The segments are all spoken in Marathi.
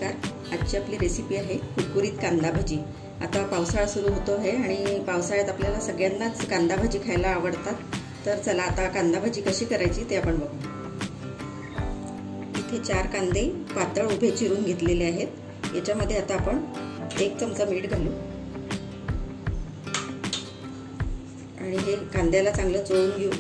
नमस्कार. आजची आपली रेसिपी आहे कुरकुरीत कांदा भजी. आता पावसाळा सुरू होतो आहे आणि पावसाळ्यात आपल्याला सगळ्यांनाच कांदा भजी खायला आवडतात. तर चला आता कांदा भजी कशी करायची ते आपण बघू. इथे 4 कांदे पातळ उभे चिरून घेतलेले आहेत. याच्यामध्ये आता आपण 1 चमचा मीठ घालू आणि हे कांद्याला चांगलं चोळून घेऊ.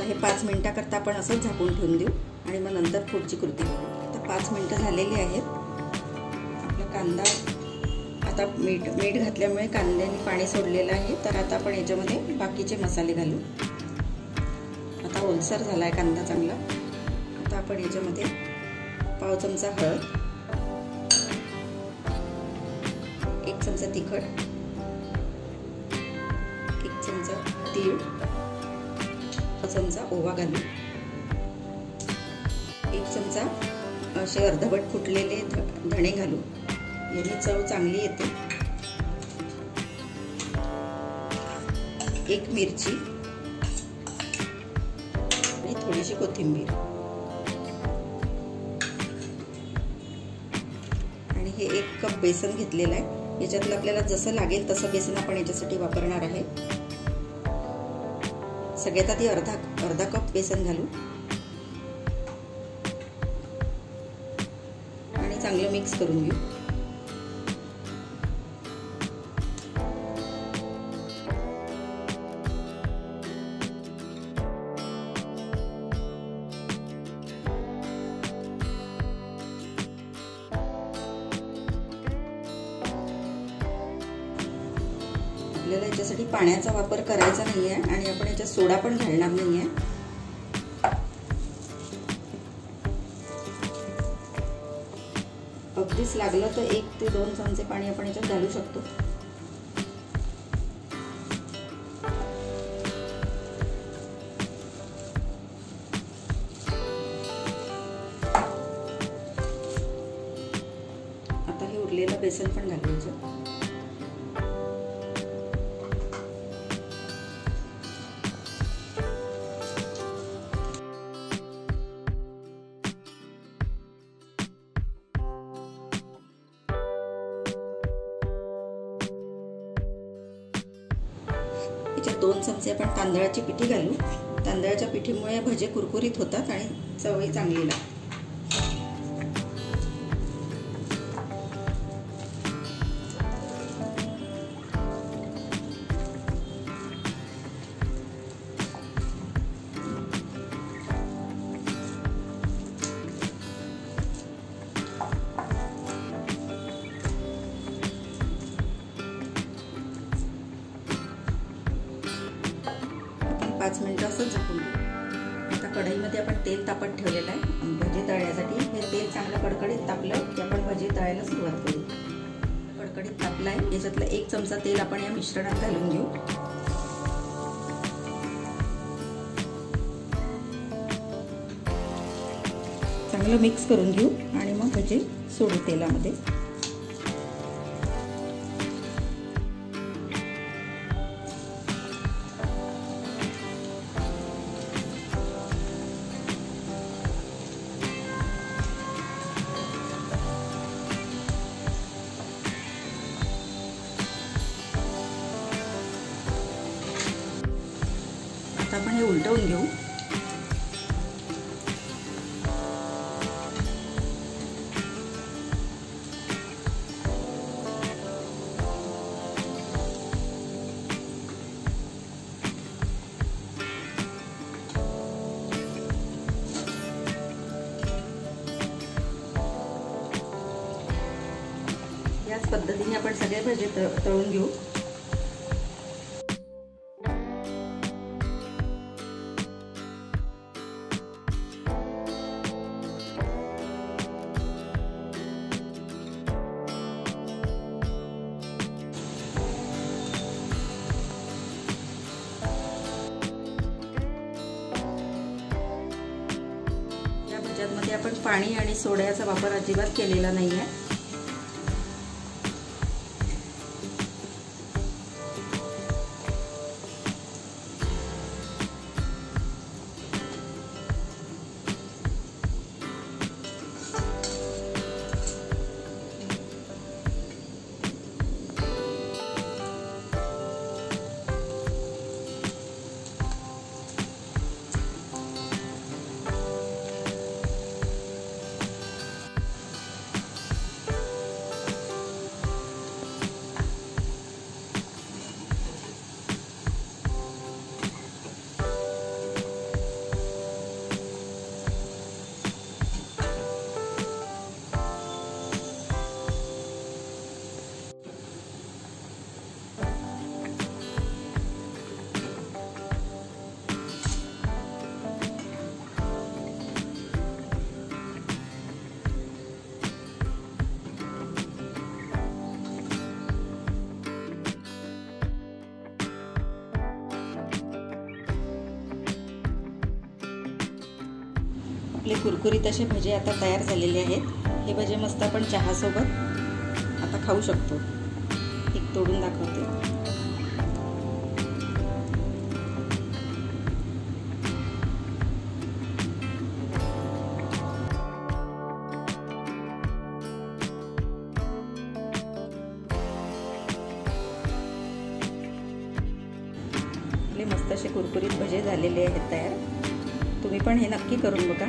हे 5 मिनिटाकरता आपण असंच झाकून ठेवून देऊ आणि मग नंतर पुढची कृती करू. आता 5 मिनिटं झालेली आहेत. आपला कांदा आता मीठ घातल्यामुळे कांद्याने पाणी सोडलेलं आहे. तर आता आपण याच्यामध्ये बाकीचे मसाले घालू. आता ओलसर झाला आहे कांदा चांगला. आता आपण याच्यामध्ये पाव चमचा हळद, 1 चमचा तिखट, 1 चमचा तीळ, चमचा ओवा घालू, 1 चमचा असे अर्धवट फुटलेले धणे घालू. याने चव चांगली येते. 1 मिरची आणि थोडीशी कोथिंबीर आणि हे 1 कप बेसन घेतलेलं आहे. याच्यातलं आपल्याला जसं लागेल तसं बेसन आपण याच्यासाठी वापरणार आहे. सगळ्यात आधी अर्धा कप बेसन घालू आणि चांगलं मिक्स करून घेऊ. आपल्याला याच्यासाठी पाण्याचा वापर करायचा नाही आहे आणि आपण याच्यात सोडा पण घालणार नाही आहे. अगदीच लागलं तर 1 ते 2 चमचे पाणी आपण याच्यात घालू शकतो. आता हे उरलेलं बेसन पण घालू याच्यात. याच्यात 2 चमचे आपण तांदळाची पिठी घालू. तांदळाच्या पिठीमुळे भजे कुरकुरीत होतात आणि चवही चांगली लागते. आपण 5 मिनिटं असंच झाकून घेऊ. आता कढईमध्ये आपण तेल तापत ठेवलेलं आहे भजी तळण्यासाठी. हे तेल चांगलं कडकडीत तापलं की आपण भजी तळायला सुरुवात करू. कडकडीत तापलं आहे. याच्यातलं 1 चमचा तेल आपण या मिश्रणात घालून घेऊ. चांगलं मिक्स करून घेऊ आणि मग भजी सोडू तेलामध्ये. आता आपण हे उलटवून घेऊ. याच पद्धतीने आपण सगळे भजे तळून घेऊ. यामध्ये आपण पाणी आणि सोड्याचा वापर अजिबात केलेला नाही आहे. आपले कुरकुरीत असे भजे आता तयार झालेले आहेत। हे भजे मस्त आपण चहासोबत आता खाऊ शकतो। एक तोडून दाखवते। मस्त असे कुरकुरीत भजे झालेले आहेत तयार। तुम्ही पण हे नक्की करून बघा।